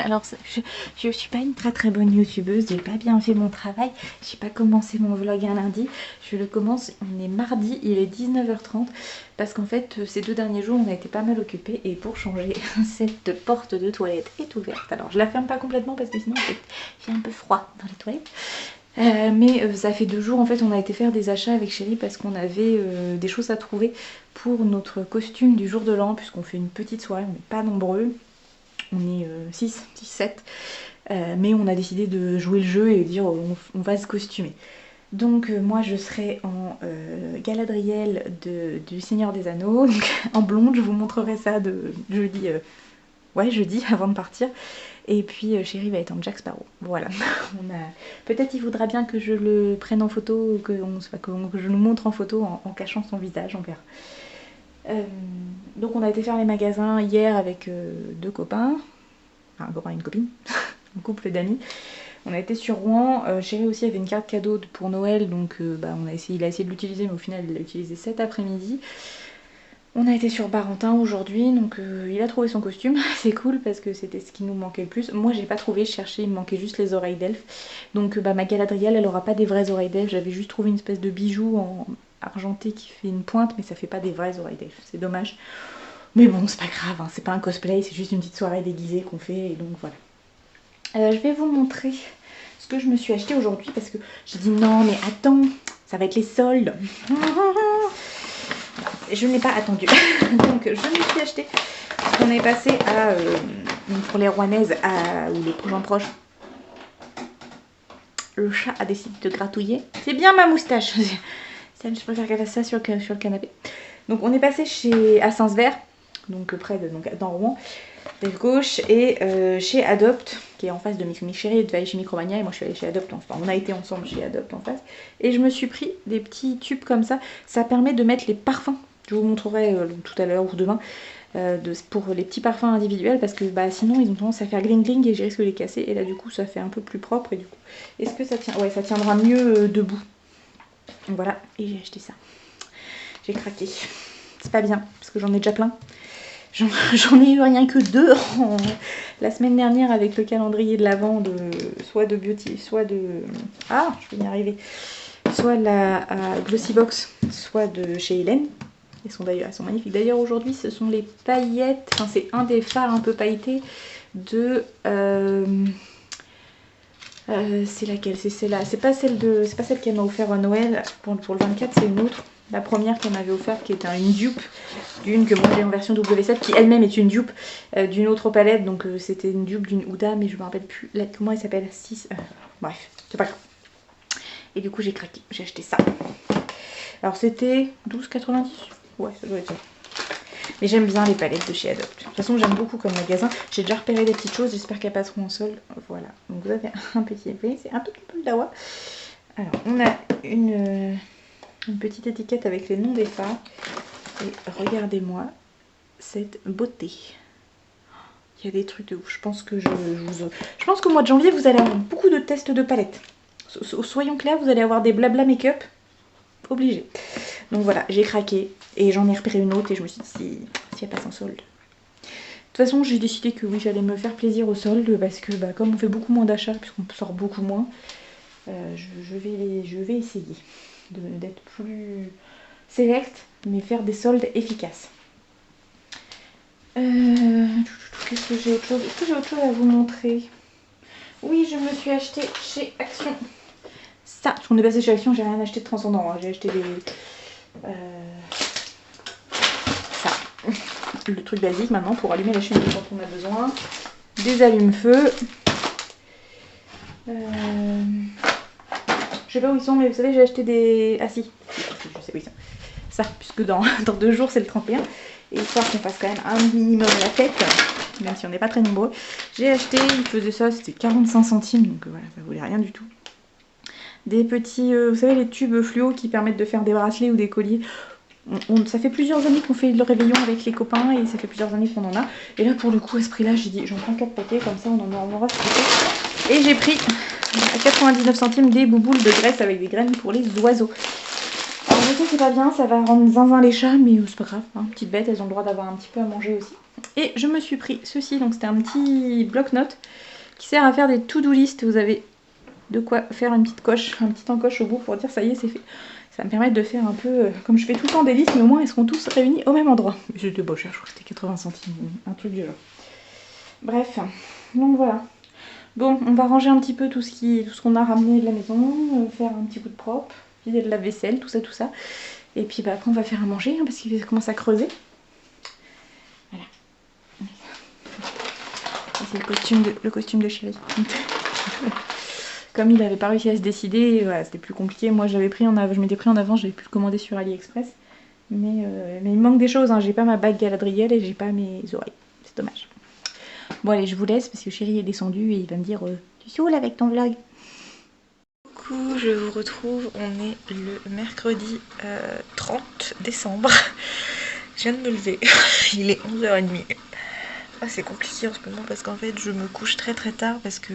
Alors, je suis pas une très bonne youtubeuse, j'ai pas bien fait mon travail, j'ai pas commencé mon vlog un lundi, je le commence, on est mardi, il est 19h30, parce qu'en fait, ces 2 derniers jours, on a été pas mal occupés, et pour changer, cette porte de toilette est ouverte. Alors, je la ferme pas complètement, parce que sinon, il fait un peu froid dans les toilettes. Mais ça fait 2 jours en fait on a été faire des achats avec Chérie parce qu'on avait des choses à trouver pour notre costume du jour de l'an, puisqu'on fait une petite soirée, on n'est pas nombreux, on est 6, 7, mais on a décidé de jouer le jeu et de dire on va se costumer. Donc moi je serai en Galadriel du Seigneur des Anneaux, donc, en blonde, je vous montrerai ça de jeudi, jeudi avant de partir. Et puis Chérie va être en Jack Sparrow. Voilà. Peut-être il voudra bien que je le prenne en photo, que je nous montre en photo en cachant son visage, on verra. Donc on a été faire les magasins hier avec 2 copains, enfin un copain et une copine, un couple d'amis. On a été sur Rouen, Chérie aussi avait une carte cadeau pour Noël, donc il a essayé de l'utiliser, mais au final il l'a utilisé cet après-midi. On a été sur Barentin aujourd'hui, donc il a trouvé son costume, c'est cool parce que c'était ce qui nous manquait le plus. Moi j'ai pas trouvé, je cherchais, il me manquait juste les oreilles d'elfe. Donc ma Galadriel elle aura pas des vraies oreilles d'elfe, j'avais juste trouvé une espèce de bijou en argenté qui fait une pointe, mais ça fait pas des vraies oreilles d'elfe, c'est dommage. Mais bon c'est pas grave, hein, c'est pas un cosplay, c'est juste une petite soirée déguisée qu'on fait, et donc voilà. Je vais vous montrer ce que je me suis acheté aujourd'hui parce que j'ai dit non mais attends, ça va être les soldes. Je n'ai pas attendu. Donc je me suis acheté. On est passé à pour les Rouennaises ou les gens proches. Le chat a décidé de gratouiller. C'est bien ma moustache. Je préfère qu'elle fasse ça sur le canapé. Donc on est passé à Saint-Sever, donc près de dans Rouen, rive gauche, et chez Adopt, qui est en face de Chérie, de chez Micromania, et moi je suis allée chez Adopt, enfin on a été ensemble chez Adopt en face, et je me suis pris des petits tubes comme ça. Ça permet de mettre les parfums. Je vous montrerai tout à l'heure ou demain pour les petits parfums individuels, parce que sinon ils ont tendance à faire gling gling et je risque de les casser, et là du coup ça fait un peu plus propre, et du coup est-ce que ça tient? Ouais, ça tiendra mieux debout. Donc voilà, et j'ai acheté ça. J'ai craqué. C'est pas bien parce que j'en ai déjà plein. J'en ai eu rien que 2 la semaine dernière avec le calendrier de l'Avent soit de Beauty, soit de... Ah, je vais y arriver. Soit la Glossybox, soit de chez Hélène. Elles sont magnifiques. D'ailleurs aujourd'hui ce sont les paillettes, enfin c'est un des fards un peu pailletés de... c'est laquelle? C'est celle-là. C'est pas celle qu'elle m'a offert à Noël pour le 24, c'est une autre. La première qu'elle m'avait offerte qui était une dupe d'une que moi j'ai en version W7 qui elle-même est une dupe d'une autre palette. Donc c'était une dupe d'une Huda, mais je me rappelle plus comment elle s'appelle. 6. Bref, c'est pas grave. Et du coup j'ai craqué, j'ai acheté ça. Alors c'était 12,90. Ouais, ça doit être ça. Mais j'aime bien les palettes de chez Adopt. De toute façon j'aime beaucoup comme magasin. J'ai déjà repéré des petites choses, j'espère qu'elles passeront en solde. Voilà, donc vous avez un petit effet, c'est un tout petit peu de dawa. Alors on a une petite étiquette avec les noms des fards. Et regardez-moi cette beauté. Il y a des trucs de ouf. Je pense que je pense qu'au mois de janvier vous allez avoir beaucoup de tests de palettes. Soyons clairs, vous allez avoir des blabla make-up obligé. Donc voilà, j'ai craqué et j'en ai repéré une autre et je me suis dit si elle passe en solde. De toute façon j'ai décidé que oui, j'allais me faire plaisir au solde parce que comme on fait beaucoup moins d'achats puisqu'on sort beaucoup moins, je vais essayer d'être plus sélecte mais faire des soldes efficaces. Qu'est-ce que j'ai autre chose? Est-ce que j'ai autre chose à vous montrer? Oui, je me suis acheté chez Action. Ça, parce qu'on est passé chez Action, j'ai rien acheté de transcendant. Hein. J'ai acheté des... ça. Le truc basique maintenant pour allumer la cheminée quand on a besoin. Des allumes-feu. Je sais pas où ils sont, mais vous savez, j'ai acheté des... Ah si, je sais où ils sont. Ça, puisque dans 2 jours c'est le 31. Et histoire qu'on fasse quand même un minimum la fête, même si on n'est pas très nombreux. J'ai acheté, il faisait ça, c'était 45 centimes, donc voilà, ça voulait rien du tout. Des petits, vous savez, les tubes fluo qui permettent de faire des bracelets ou des colliers. Ça fait plusieurs années qu'on fait le réveillon avec les copains et ça fait plusieurs années qu'on en a. Et là, pour le coup, à ce prix-là, j'ai dit, j'en prends 4 paquets, comme ça on en aura ce côté. Et j'ai pris à 99 centimes des bouboules de graisse avec des graines pour les oiseaux. Alors je sais que c'est pas bien, ça va rendre zinzin les chats, mais c'est pas grave, hein, petites bêtes, elles ont le droit d'avoir un petit peu à manger aussi. Et je me suis pris ceci, donc c'était un petit bloc-notes qui sert à faire des to-do list. Vous avez de quoi faire une petite coche, un petit encoche au bout pour dire ça y est c'est fait. Ça me permet de faire un peu, comme je fais tout le temps des listes, mais au moins ils seront tous réunis au même endroit. C'était beau cher, je crois que c'était 80 centimes, un truc du genre. Bref, donc voilà. Bon, on va ranger un petit peu tout ce qu'on a ramené de la maison, faire un petit coup de propre, vider de la vaisselle, tout ça, tout ça. Et puis bah, après on va faire à manger, hein, parce qu'il commence à creuser. Voilà. C'est le costume de chérie. Comme il n'avait pas réussi à se décider, voilà, c'était plus compliqué. Moi je m'étais pris en avant, j'avais pu le commander sur AliExpress. Mais il me manque des choses, hein. J'ai pas ma bague Galadriel et j'ai pas mes oreilles. C'est dommage. Bon allez, je vous laisse parce que chérie est descendu et il va me dire tu saoules avec ton vlog. Coucou, je vous retrouve, on est le mercredi 30 décembre. Je viens de me lever, il est 11h30. Ah, c'est compliqué en ce moment parce qu'en fait je me couche très tard parce que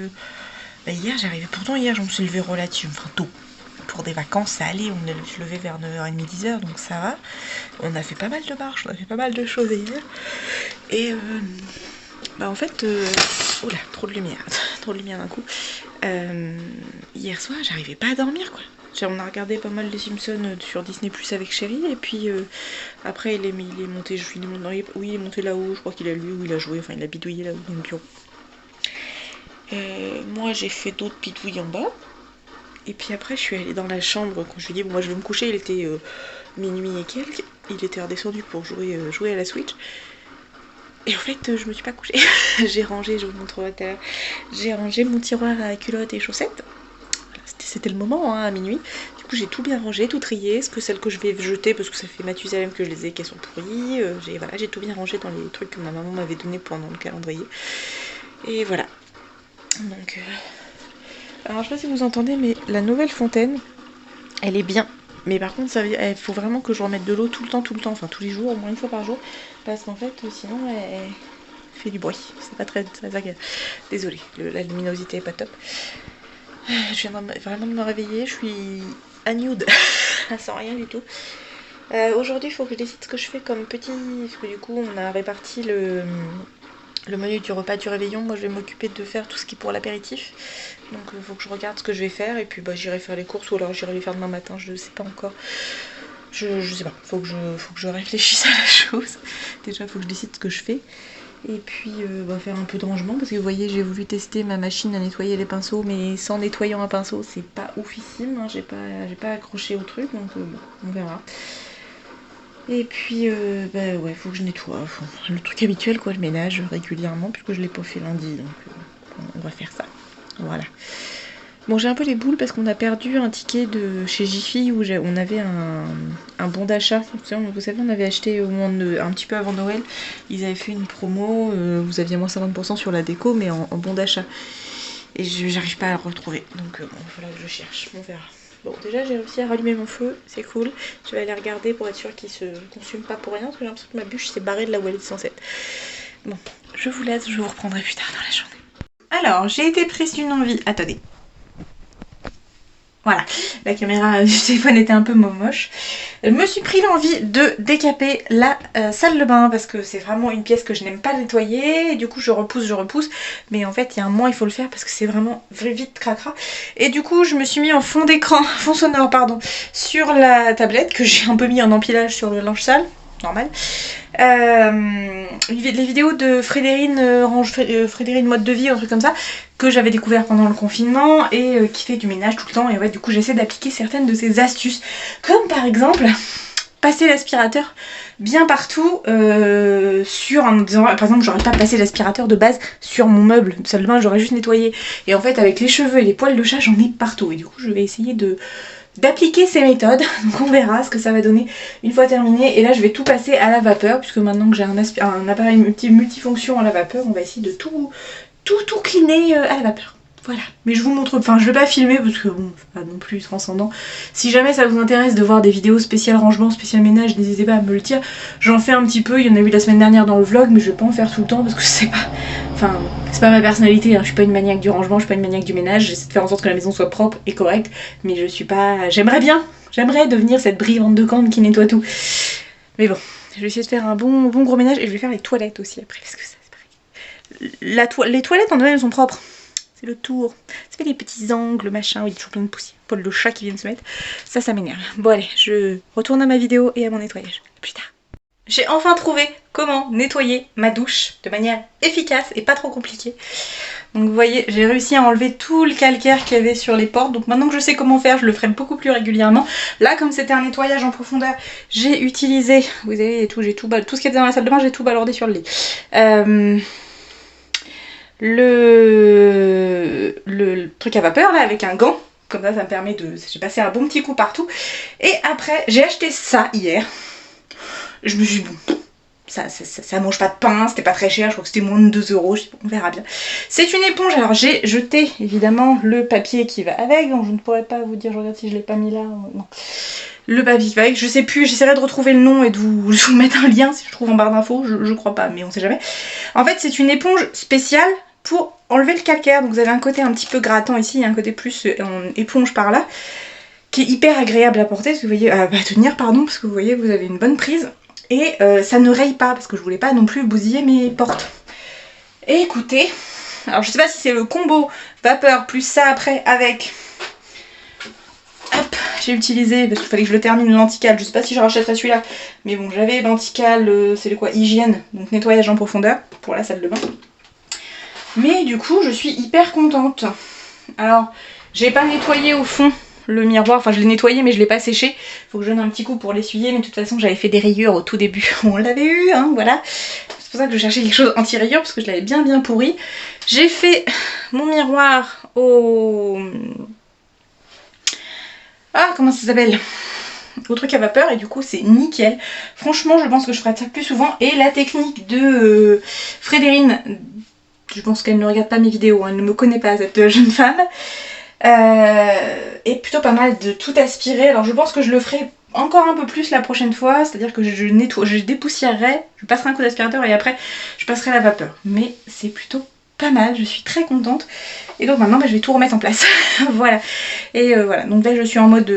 bah, hier je me suis levée relativement tôt. Pour des vacances ça allait, on est levé vers 9h30, 10h donc ça va. On a fait pas mal de marches, on a fait pas mal de choses hier. Et bah en fait, oula, trop de lumière d'un coup. Hier soir j'arrivais pas à dormir quoi. On a regardé pas mal les Simpsons sur Disney Plus avec chérie et puis après il est monté, oui il est monté là-haut, je crois qu'il a lu ou il a joué, enfin il a bidouillé là-haut dans le bureau. Moi j'ai fait d'autres bidouilles en bas et puis après je suis allée dans la chambre quand je lui ai dit bon moi je vais me coucher, il était minuit et quelques, il était redescendu pour jouer à la Switch. Et en fait, je me suis pas couchée. J'ai rangé, je vous montrerai tout à l'heure, j'ai rangé mon tiroir à culottes et chaussettes. Voilà, c'était le moment, hein, à minuit. Du coup, j'ai tout bien rangé, tout trié. Celles que je vais jeter, parce que ça fait Mathusalem que je les ai, qu'elles sont pourries. J'ai tout bien rangé dans les trucs que ma maman m'avait donné pendant le calendrier. Et voilà. Donc, alors, je sais pas si vous entendez, mais la nouvelle fontaine, elle est bien. Mais par contre, il faut vraiment que je remette de l'eau tout le temps, enfin tous les jours, au moins une fois par jour. Parce qu'en fait, sinon, elle fait du bruit. C'est pas très agréable. Désolée, la luminosité est pas top. Je viens vraiment de me réveiller, je suis à nude, sans rien du tout. Aujourd'hui, il faut que je décide ce que je fais comme petit... Parce que du coup, on a réparti le menu du repas du réveillon. Moi, je vais m'occuper de faire tout ce qui est pour l'apéritif. Donc, il faut que je regarde ce que je vais faire. Et puis, bah, j'irai faire les courses ou alors j'irai les faire demain matin. Je ne sais pas encore. Je sais pas. Faut que je réfléchisse à la chose. Déjà, il faut que je décide ce que je fais. Et puis, on va faire un peu de rangement. Parce que vous voyez, j'ai voulu tester ma machine à nettoyer les pinceaux. Mais sans nettoyant un pinceau, c'est pas oufissime. Hein. J'ai pas accroché au truc. Donc, bon, on verra. Et puis, bah ouais, faut que je nettoie. Le truc habituel, quoi, le ménage régulièrement, puisque je l'ai pas fait lundi. Donc, on va faire ça. Voilà. Bon, j'ai un peu les boules parce qu'on a perdu un ticket de chez Jiffy où on avait un bon d'achat. Vous savez, on avait acheté un petit peu avant Noël. Ils avaient fait une promo. Vous aviez moins 50% sur la déco, mais en bon d'achat. Et j'arrive pas à le retrouver. Donc, bon, voilà, je cherche. On verra. Bon, déjà j'ai réussi à rallumer mon feu, c'est cool. Je vais aller regarder pour être sûre qu'il se consume pas pour rien, parce que j'ai l'impression que ma bûche s'est barrée de là où elle est censée être. Bon, je vous laisse, je vous reprendrai plus tard dans la journée. Alors, j'ai été prise d'une envie. Attendez. Voilà, la caméra du téléphone était un peu moche. Je me suis pris l'envie de décaper la salle de bain parce que c'est vraiment une pièce que je n'aime pas nettoyer. Et du coup je repousse. Mais en fait il y a un moment il faut le faire parce que c'est vraiment vite cracra. Et du coup je me suis mis en fond d'écran, fond sonore pardon, sur la tablette que j'ai un peu mis en empilage sur le linge sale. Normal. Les vidéos de Frédérine mode de vie, un truc comme ça, que j'avais découvert pendant le confinement et qui fait du ménage tout le temps. Et ouais, du coup j'essaie d'appliquer certaines de ces astuces, comme par exemple passer l'aspirateur bien partout par exemple j'aurais pas passé l'aspirateur de base sur mon meuble de salle de bain, j'aurais juste nettoyé. Et en fait avec les cheveux et les poils de chat j'en ai partout. Et du coup je vais essayer d'appliquer ces méthodes, donc on verra ce que ça va donner une fois terminé. Et là je vais tout passer à la vapeur, puisque maintenant que j'ai un appareil multifonction à la vapeur, on va essayer de tout cleaner à la vapeur. Voilà, mais je vous montre, enfin je vais pas filmer parce que bon, c'est pas non plus transcendant. Si jamais ça vous intéresse de voir des vidéos spéciales rangement, spécial ménage, n'hésitez pas à me le dire. J'en fais un petit peu, il y en a eu la semaine dernière dans le vlog, mais je vais pas en faire tout le temps parce que c'est pas... Enfin, c'est pas ma personnalité, hein. Je suis pas une maniaque du rangement, je suis pas une maniaque du ménage, j'essaie de faire en sorte que la maison soit propre et correcte, mais je suis pas... J'aimerais bien, J'aimerais devenir cette brillante de Caen qui nettoie tout. Mais bon, je vais essayer de faire un bon gros ménage et je vais faire les toilettes aussi après parce que ça c'est pareil. Les toilettes en elles sont propres. C'est le tour. Ça fait des petits angles, machin, oui, toujours plein de poussière. Paul le chat qui vient de se mettre. Ça m'énerve. Bon allez, je retourne à ma vidéo et à mon nettoyage. A plus tard. J'ai enfin trouvé comment nettoyer ma douche de manière efficace et pas trop compliquée. Donc vous voyez, j'ai réussi à enlever tout le calcaire qu'il y avait sur les portes. Donc maintenant que je sais comment faire, je le ferai beaucoup plus régulièrement. Là, comme c'était un nettoyage en profondeur, j'ai utilisé, vous avez tout, j'ai tout ce qui était dans la salle de bain, j'ai tout balordé sur le lit. Le truc à vapeur là avec un gant. Comme ça me permet de... J'ai passé un bon petit coup partout. Et après, j'ai acheté ça hier. Je me suis dit, bon, ça mange pas de pain, c'était pas très cher, je crois que c'était moins de 2 €, je sais pas, on verra bien. C'est une éponge, alors j'ai jeté évidemment le papier qui va avec, donc je ne pourrais pas vous dire, je regarde si je l'ai pas mis là, non. Le papier qui va avec, je sais plus, j'essaierai de retrouver le nom et de vous mettre un lien si je trouve en barre d'infos, je crois pas, mais on sait jamais. En fait, c'est une éponge spéciale pour enlever le calcaire, donc vous avez un côté un petit peu grattant ici, il y a un côté plus en éponge par là, qui est hyper agréable à porter, parce que vous voyez, à tenir, pardon, parce que vous voyez, vous avez une bonne prise. Et ça ne raye pas parce que je voulais pas non plus bousiller mes portes. Et écoutez, alors je sais pas si c'est le combo vapeur plus ça après avec... Hop, j'ai utilisé, parce qu'il fallait que je le termine, l'antical. Je sais pas si je rachèterai celui-là, mais bon, j'avais l'antical, c'est le quoi, hygiène, donc nettoyage en profondeur pour la salle de bain. Mais du coup, je suis hyper contente. Alors, j'ai pas nettoyé au fond le miroir, enfin je l'ai nettoyé mais je l'ai pas séché, faut que je donne un petit coup pour l'essuyer, mais de toute façon j'avais fait des rayures au tout début, on l'avait eu, hein, voilà. C'est pour ça que je cherchais quelque chose anti-rayures parce que je l'avais bien pourri. J'ai fait mon miroir au... Ah, comment ça s'appelle? Au truc à vapeur et du coup c'est nickel. Franchement je pense que je ferai ça plus souvent. Et la technique de Frédérine, je pense qu'elle ne regarde pas mes vidéos, hein, elle ne me connaît pas cette jeune femme. Et plutôt pas mal de tout aspirer. Alors je pense que je le ferai encore un peu plus la prochaine fois, c'est-à-dire que je nettoie, je dépoussiérerai, je passerai un coup d'aspirateur et après je passerai la vapeur. Mais c'est plutôt pas mal, je suis très contente. Et donc maintenant je vais tout remettre en place. Voilà. Et voilà, donc là je suis en mode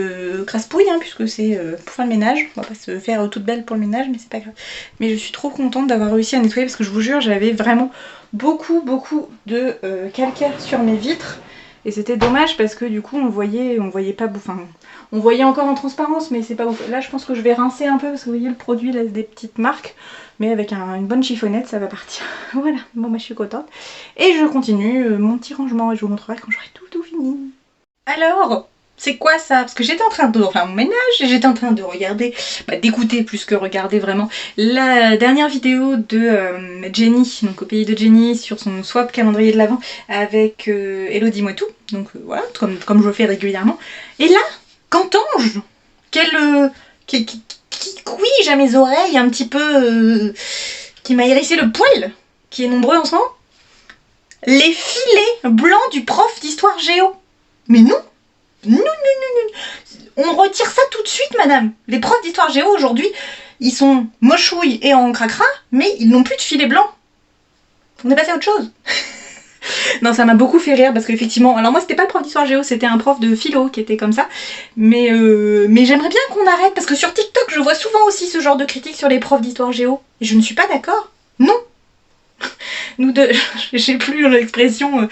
crasse-pouille, hein, puisque c'est pour faire le ménage. On va pas se faire toute belle pour le ménage, mais c'est pas grave. Mais je suis trop contente d'avoir réussi à nettoyer parce que je vous jure, j'avais vraiment beaucoup de calcaire sur mes vitres. Et c'était dommage parce que du coup on voyait pas, enfin on voyait encore en transparence mais c'est pas ouf. Là je pense que je vais rincer un peu parce que vous voyez le produit laisse des petites marques. Mais avec une bonne chiffonnette ça va partir. Voilà, bon bah je suis contente. Et je continue mon petit rangement et je vous montrerai quand j'aurai tout fini. Alors, c'est quoi ça? Parce que j'étais en train de faire mon ménage et j'étais en train de regarder, d'écouter plus que regarder vraiment, la dernière vidéo de Jenny, donc au pays de Jenny, sur son swap calendrier de l'Avent avec Elodie Moitou, donc voilà, comme je le fais régulièrement. Et là, qu'entends-je? Qui couige à mes oreilles un petit peu, qui m'a hérissé le poil, qui est nombreux en ce moment. Les filets blancs du prof d'histoire géo. Mais non! Non. On retire ça tout de suite, madame. Les profs d'histoire géo aujourd'hui, ils sont mochouilles et en cracra, mais ils n'ont plus de filet blanc. On est passé à autre chose. Non, ça m'a beaucoup fait rire parce qu'effectivement, alors moi c'était pas le prof d'histoire géo, c'était un prof de philo qui était comme ça. Mais j'aimerais bien qu'on arrête parce que sur TikTok, je vois souvent aussi ce genre de critiques sur les profs d'histoire géo. Et je ne suis pas d'accord. Non. Nous deux, j'ai plus l'expression,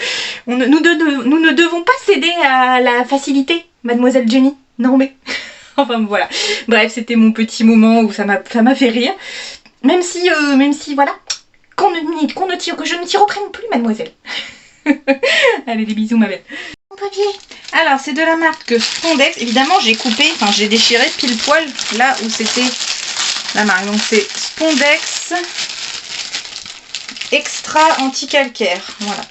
nous ne devons pas céder à la facilité, mademoiselle Jenny. Non mais, enfin voilà. Bref, c'était mon petit moment où ça m'a fait rire. Même si voilà, que je ne t'y reprenne plus, mademoiselle. Allez, des bisous ma belle. Mon papier. Alors, c'est de la marque Spondex. Évidemment, j'ai coupé, enfin j'ai déchiré pile poil là où c'était la marque. Donc c'est Spondex Extra anti-calcaire, voilà.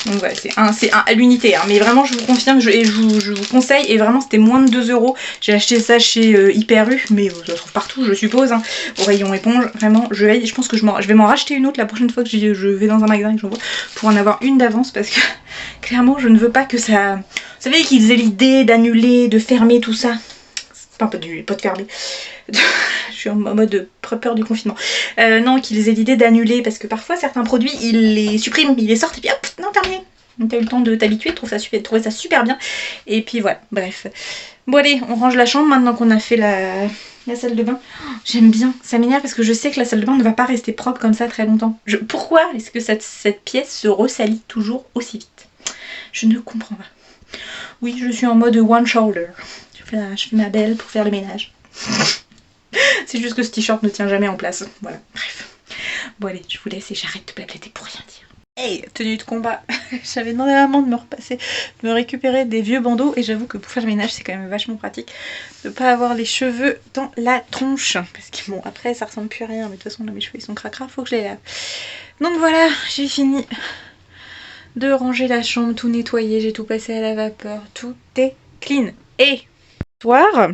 Donc voilà, c'est à l'unité, hein. Mais vraiment je vous confirme, je vous conseille, et vraiment c'était moins de 2 €. J'ai acheté ça chez Hyper U, mais je le trouve partout je suppose, hein, au rayon éponge. Vraiment, je pense que je vais m'en racheter une autre la prochaine fois que je vais dans un magasin et que j'en vois, pour en avoir une d'avance, parce que clairement je ne veux pas que ça... Vous savez qu'ils aient l'idée d'annuler, de fermer tout ça. Enfin pas de fermer. Je suis en mode peur du confinement. Non, qu'ils aient l'idée d'annuler parce que parfois certains produits ils les suppriment, ils les sortent et puis hop, non, terminé. t'as eu le temps de t'habituer, trouver ça super bien. Et puis voilà, bref. Bon allez, on range la chambre maintenant qu'on a fait la salle de bain. Oh, j'aime bien, ça m'énerve parce que je sais que la salle de bain ne va pas rester propre comme ça très longtemps. Pourquoi est-ce que cette pièce se ressalit toujours aussi vite? Je ne comprends pas. Oui, je suis en mode one shoulder. Je fais ma belle pour faire le ménage. C'est juste que ce t-shirt ne tient jamais en place. Voilà, bref. Bon allez, je vous laisse et j'arrête de blablater pour rien dire. Hey, tenue de combat. J'avais demandé à maman de me récupérer des vieux bandeaux et j'avoue que pour faire le ménage c'est quand même vachement pratique de pas avoir les cheveux dans la tronche. Parce que bon, après ça ressemble plus à rien, mais de toute façon là mes cheveux ils sont cracra, faut que je les lave. Donc voilà, j'ai fini de ranger la chambre, tout nettoyer, j'ai tout passé à la vapeur, tout est clean. Et soir,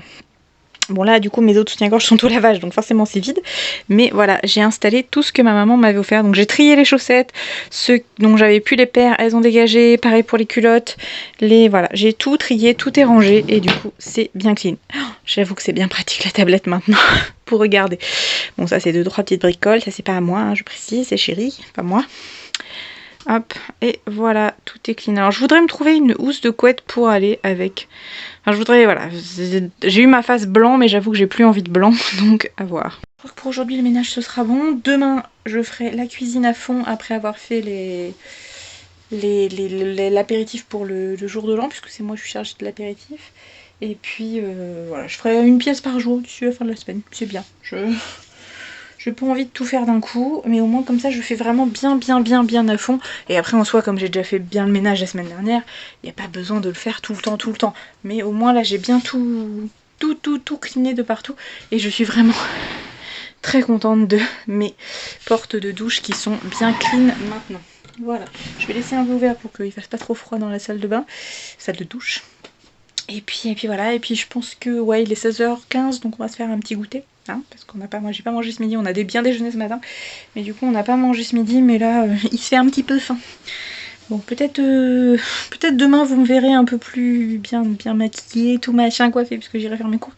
bon là du coup mes autres soutiens-gorge sont au lavage donc forcément c'est vide, mais voilà j'ai installé tout ce que ma maman m'avait offert. Donc j'ai trié les chaussettes, ceux dont j'avais plus les paires elles ont dégagé, pareil pour les culottes, voilà j'ai tout trié, tout est rangé et du coup c'est bien clean. Oh, j'avoue que c'est bien pratique la tablette maintenant pour regarder. Bon ça c'est 2-3 petites bricoles, ça c'est pas à moi hein, je précise, c'est chérie, pas moi. Hop, et voilà, tout est clean. Alors je voudrais me trouver une housse de couette pour aller avec. Enfin je voudrais, voilà, j'ai eu ma face blanc mais j'avoue que j'ai plus envie de blanc, donc à voir. Pour aujourd'hui le ménage ce sera bon. Demain je ferai la cuisine à fond après avoir fait l'apéritif pour le jour de l'an, puisque c'est moi je suis chargée de l'apéritif. Et puis voilà, je ferai une pièce par jour d'ici la fin de la semaine, c'est bien. J'ai pas envie de tout faire d'un coup, mais au moins comme ça je fais vraiment bien à fond. Et après en soi, comme j'ai déjà fait bien le ménage la semaine dernière, il n'y a pas besoin de le faire tout le temps. Mais au moins là j'ai bien tout cleané de partout. Et je suis vraiment très contente de mes portes de douche qui sont bien clean maintenant. Voilà, je vais laisser un peu ouvert pour qu'il fasse pas trop froid dans la salle de bain, salle de douche. Et puis voilà, et puis je pense que ouais il est 16h15 donc on va se faire un petit goûter. Hein, parce qu'on n'a pas, moi j'ai pas mangé ce midi, on a bien déjeuné ce matin, mais du coup on n'a pas mangé ce midi, mais là il se fait un petit peu faim. Bon peut-être demain vous me verrez un peu plus bien maquillée, tout machin coiffée, puisque j'irai faire mes courses.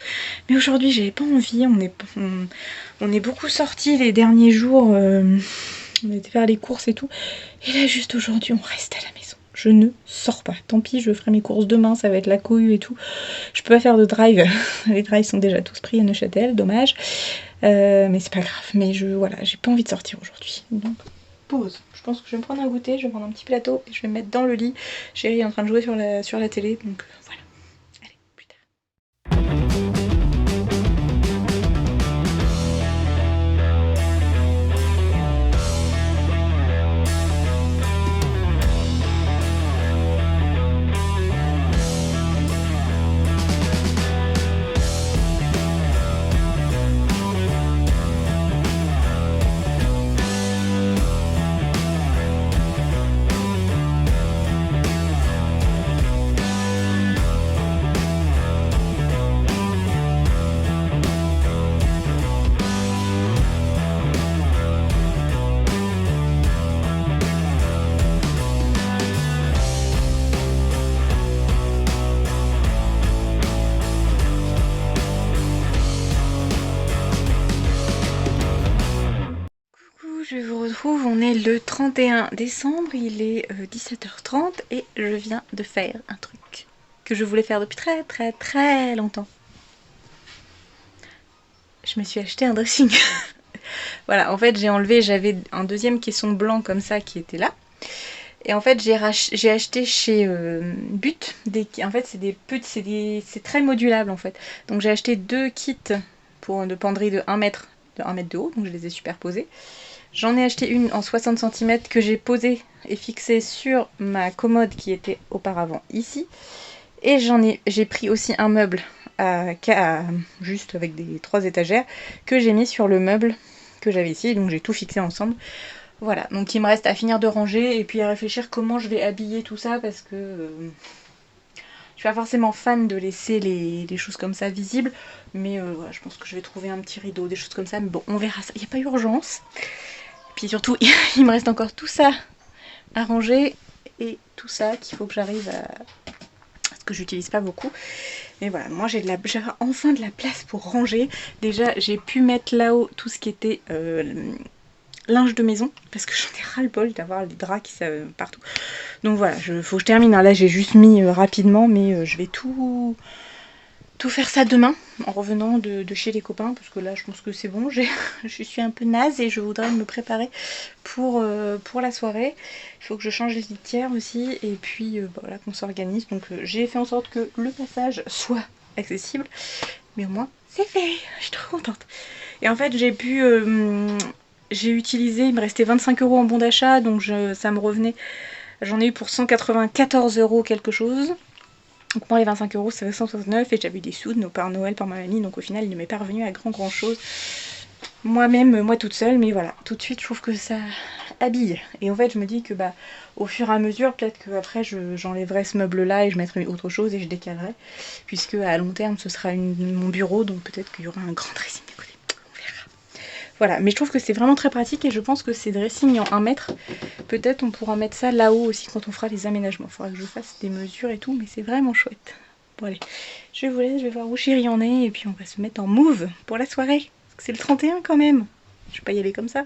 Mais aujourd'hui j'avais pas envie, on est beaucoup sortis les derniers jours, on était faire les courses et tout, et là juste aujourd'hui on reste à la maison. Je ne sors pas. Tant pis, je ferai mes courses demain, ça va être la cohue et tout. Je peux pas faire de drive. Les drives sont déjà tous pris à Neuchâtel, dommage. Mais c'est pas grave. Mais voilà, j'ai pas envie de sortir aujourd'hui. Donc, pause. Je pense que je vais me prendre un goûter, je vais prendre un petit plateau et je vais me mettre dans le lit. Chérie est en train de jouer sur la télé, donc voilà. Allez, plus tard. Je vous retrouve, on est le 31 décembre, il est 17h30 et je viens de faire un truc que je voulais faire depuis très longtemps. Je me suis acheté un dressing. Voilà, en fait j'ai enlevé, j'avais un deuxième caisson blanc comme ça qui était là. Et en fait j'ai acheté chez But, en fait c'est des petits, c'est très modulable en fait. Donc j'ai acheté 2 kits de penderie de 1 mètre de haut, donc je les ai superposés. J'en ai acheté une en 60 cm que j'ai posée et fixée sur ma commode qui était auparavant ici. Et j'ai pris aussi un meuble juste avec des 3 étagères que j'ai mis sur le meuble que j'avais ici. Donc j'ai tout fixé ensemble. Voilà, donc il me reste à finir de ranger et puis à réfléchir comment je vais habiller tout ça parce que je suis pas forcément fan de laisser les choses comme ça visibles. Mais voilà, je pense que je vais trouver un petit rideau, des choses comme ça. Mais bon, on verra ça, il n'y a pas urgence. Puis surtout, il me reste encore tout ça à ranger et tout ça qu'il faut que j'arrive à... Parce que j'utilise pas beaucoup. Mais voilà, moi j'ai enfin de la place pour ranger. Déjà, j'ai pu mettre là-haut tout ce qui était linge de maison parce que j'en ai ras le bol d'avoir les draps qui savent partout. Donc voilà, faut que je termine. Là j'ai juste mis rapidement, mais je vais tout faire ça demain en revenant de chez les copains parce que là je pense que c'est bon, je suis un peu naze et je voudrais me préparer pour la soirée. Il faut que je change les litières aussi et puis voilà qu'on s'organise. Donc j'ai fait en sorte que le passage soit accessible, mais au moins c'est fait, je suis trop contente. Et en fait j'ai utilisé, il me restait 25 € en bon d'achat, donc ça me revenait, j'en ai eu pour 194 € quelque chose. Donc moi les 25 € ça fait 169 et j'avais eu des sous de nos Père Noël par ma mamie, donc au final il ne m'est pas revenu à grand chose. Moi-même, moi toute seule, mais voilà, tout de suite je trouve que ça habille. Et en fait je me dis que au fur et à mesure, peut-être que après j'enlèverai ce meuble là et je mettrai autre chose et je décalerai. Puisque à long terme ce sera mon bureau, donc peut-être qu'il y aura un grand dressing à côté. On verra. Voilà, mais je trouve que c'est vraiment très pratique et je pense que ces dressings en 1 mètre, peut-être on pourra mettre ça là-haut aussi quand on fera les aménagements. Il faudra que je fasse des mesures et tout, mais c'est vraiment chouette. Bon allez, je vous laisse, je vais voir où Chérie en est et puis on va se mettre en move pour la soirée. Parce que c'est le 31 quand même. Je vais pas y aller comme ça.